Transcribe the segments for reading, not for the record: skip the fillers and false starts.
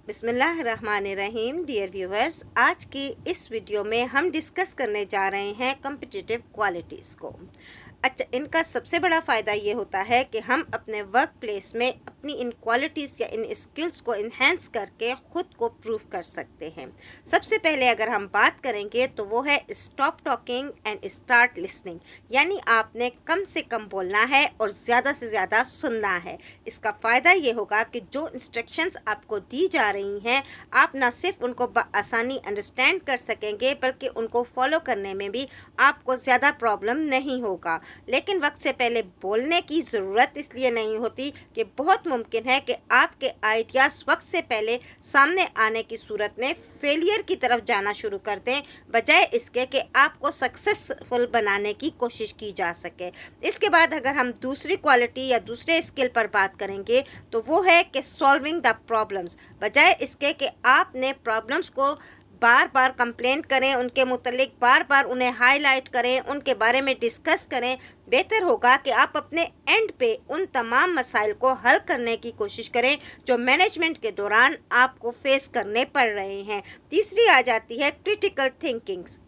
बिस्मिल्लाहिर्रहमानिर्रहीम। Dear viewers, आज की इस वीडियो में हम डिस्कस करने जा रहे हैं कॉम्पिटिटिव क्वालिटीज़ को। अच्छा, इनका सबसे बड़ा फ़ायदा ये होता है कि हम अपने वर्क प्लेस में अपनी इन क्वालिटीज़ या इन स्किल्स को इन्हेंस करके ख़ुद को प्रूव कर सकते हैं। सबसे पहले अगर हम बात करेंगे तो वो है stop talking and start listening, यानी आपने कम से कम बोलना है और ज़्यादा से ज़्यादा सुनना है। इसका फ़ायदा ये होगा कि जो इंस्ट्रक्शंस आपको दी जा रही हैं, आप ना सिर्फ उनको आसानी अंडरस्टैंड कर सकेंगे बल्कि उनको फॉलो करने में भी आपको ज़्यादा प्रॉब्लम नहीं होगा। लेकिन वक्त से पहले बोलने की ज़रूरत इसलिए नहीं होती कि बहुत मुमकिन है कि आपके आइडियाज़ वक्त से पहले सामने आने की सूरत में फेलियर की तरफ जाना शुरू कर दें, बजाय इसके कि आपको सक्सेसफुल बनाने की कोशिश की जा सके। इसके बाद अगर हम दूसरी क्वालिटी या दूसरे स्किल पर बात करेंगे तो वो है कि सॉल्विंग द प्रॉब्लम्स, बजाय इसके कि आपने प्रॉब्लम्स को बार बार कंप्लेन करें, उनके मुतल्लिक बार बार उन्हें हाईलाइट करें, उनके बारे में डिस्कस करें। बेहतर होगा कि आप अपने एंड पे उन तमाम मसाइल को हल करने की कोशिश करें जो मैनेजमेंट के दौरान आपको फेस करने पड़ रहे हैं। तीसरी आ जाती है क्रिटिकल थिंकिंग्स।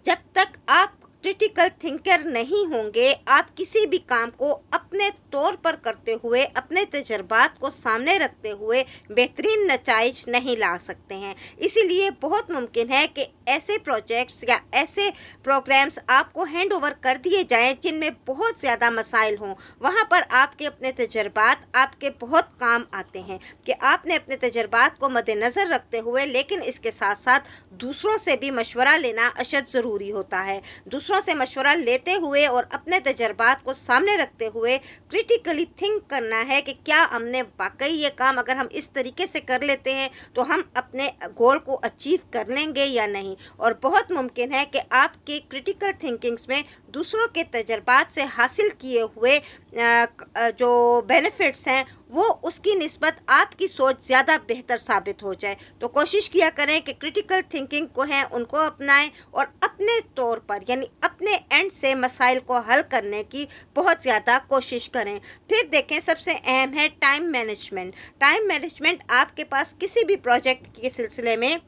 जब तक आप क्रिटिकल थिंकर नहीं होंगे, आप किसी भी काम को अपने तौर पर करते हुए, अपने तजर्बात को सामने रखते हुए बेहतरीन नताइज नहीं ला सकते हैं। इसीलिए बहुत मुमकिन है कि ऐसे प्रोजेक्ट्स या ऐसे प्रोग्राम्स आपको हैंड ओवर कर दिए जाएं जिनमें बहुत ज़्यादा मसाइल हों। वहाँ पर आपके अपने तजर्बात आपके बहुत काम आते हैं कि आपने अपने तजर्बात को मद्देनज़र रखते हुए, लेकिन इसके साथ साथ दूसरों से भी मशवरा लेना अशद ज़रूरी होता है। दूसरों से मशवरा लेते हुए और अपने तजर्बात को सामने रखते हुए क्रिटिकली थिंक करना है कि क्या हमने वाकई ये काम अगर हम इस तरीके से कर लेते हैं तो हम अपने गोल को अचीव कर लेंगे या नहीं। और बहुत मुमकिन है कि आपके क्रिटिकल थिंकिंग्स में दूसरों के तजर्बात से हासिल किए हुए जो बेनिफिट्स हैं वो उसकी निस्बत आपकी सोच ज़्यादा बेहतर साबित हो जाए। तो कोशिश किया करें कि क्रिटिकल थिंकिंग को हैं उनको अपनाएं और अपने तौर पर यानी अपने एंड से मसाइल को हल करने की बहुत ज़्यादा कोशिश करें। फिर देखें, सबसे अहम है टाइम मैनेजमेंट। टाइम मैनेजमेंट आपके पास किसी भी प्रोजेक्ट के सिलसिले में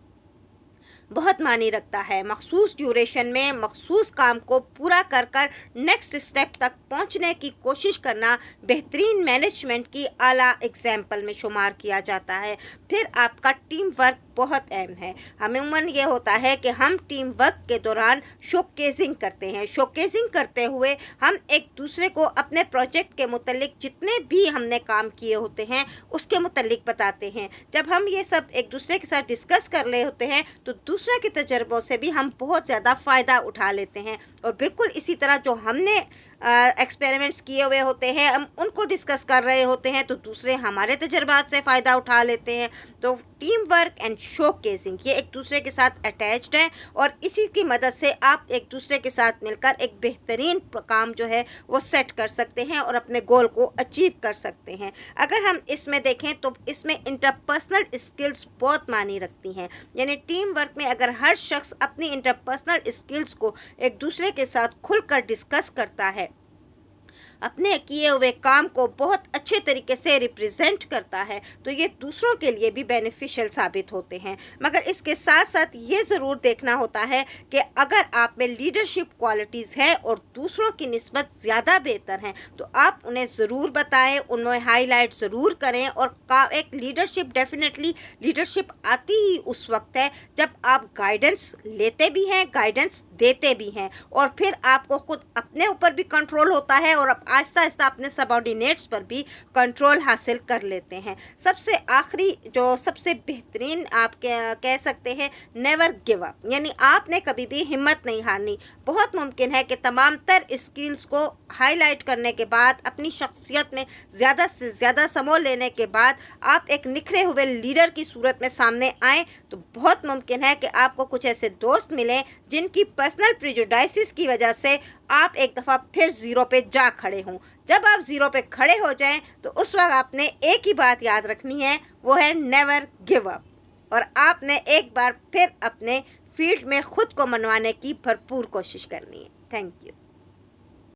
बहुत मानी रखता है। मखसूस ड्यूरेशन में मखसूस काम को पूरा कर कर नेक्स्ट स्टेप तक पहुंचने की कोशिश करना बेहतरीन मैनेजमेंट की आला एग्जाम्पल में शुमार किया जाता है। फिर आपका टीम वर्क बहुत अहम है। अमूमन ये होता है कि हम टीम वर्क के दौरान शोकेसिंग करते हैं। शोकेसिंग करते हुए हम एक दूसरे को अपने प्रोजेक्ट के मुतल्लिक जितने भी हमने काम किए होते हैं उसके मुतल्लिक बताते हैं। जब हम ये सब एक दूसरे के साथ डिस्कस कर रहे होते हैं तो दूसरे के तजर्बों से भी हम बहुत ज़्यादा फ़ायदा उठा लेते हैं। और बिल्कुल इसी तरह जो हमने एक्सपेरिमेंट्स किए हुए होते हैं, हम उनको डिस्कस कर रहे होते हैं तो दूसरे हमारे तजर्बात से फ़ायदा उठा लेते हैं। तो टीम वर्क एंड शोकेसिंग ये एक दूसरे के साथ अटैच्ड है और इसी की मदद से आप एक दूसरे के साथ मिलकर एक बेहतरीन काम जो है वो सेट कर सकते हैं और अपने गोल को अचीव कर सकते हैं। अगर हम इसमें देखें तो इसमें इंटरपर्सनल स्किल्स बहुत मानी रखती हैं। यानी टीम वर्क में अगर हर शख्स अपनी इंटरपर्सनल स्किल्स को एक दूसरे के साथ खुलकर डिस्कस करता है, अपने किए हुए काम को बहुत अच्छे तरीके से रिप्रेजेंट करता है, तो ये दूसरों के लिए भी बेनिफिशियल साबित होते हैं। मगर इसके साथ साथ ये ज़रूर देखना होता है कि अगर आप में लीडरशिप क्वालिटीज़ हैं और दूसरों की निस्बत ज़्यादा बेहतर हैं तो आप उन्हें ज़रूर बताएं, उन्हें हाईलाइट ज़रूर करें। और एक लीडरशिप, डेफिनेटली लीडरशिप आती ही उस वक्त है जब आप गाइडेंस लेते भी हैं, गाइडेंस देते भी हैं, और फिर आपको खुद अपने ऊपर भी कंट्रोल होता है और आहिस्ता आहिस्ता अपने सबऑर्डिनेट्स पर भी कंट्रोल हासिल कर लेते हैं। सबसे आखिरी जो सबसे बेहतरीन आप कह सकते हैं, नेवर गिव अप, यानी आपने कभी भी हिम्मत नहीं हारनी। बहुत मुमकिन है कि तमाम तर स्किल्स को हाईलाइट करने के बाद, अपनी शख्सियत में ज़्यादा से ज़्यादा समोल लेने के बाद आप एक निखरे हुए लीडर की सूरत में सामने आएँ तो बहुत मुमकिन है कि आपको कुछ ऐसे दोस्त मिलें जिनकी पर्सनल प्रेजुडाइसिस की वजह से आप एक दफ़ा फिर ज़ीरो पे जा खड़े हों। जब आप ज़ीरो पे खड़े हो जाएं तो उस वक्त आपने एक ही बात याद रखनी है, वो है नेवर गिव अप। और आपने एक बार फिर अपने फील्ड में ख़ुद को मनवाने की भरपूर कोशिश करनी है। Thank you.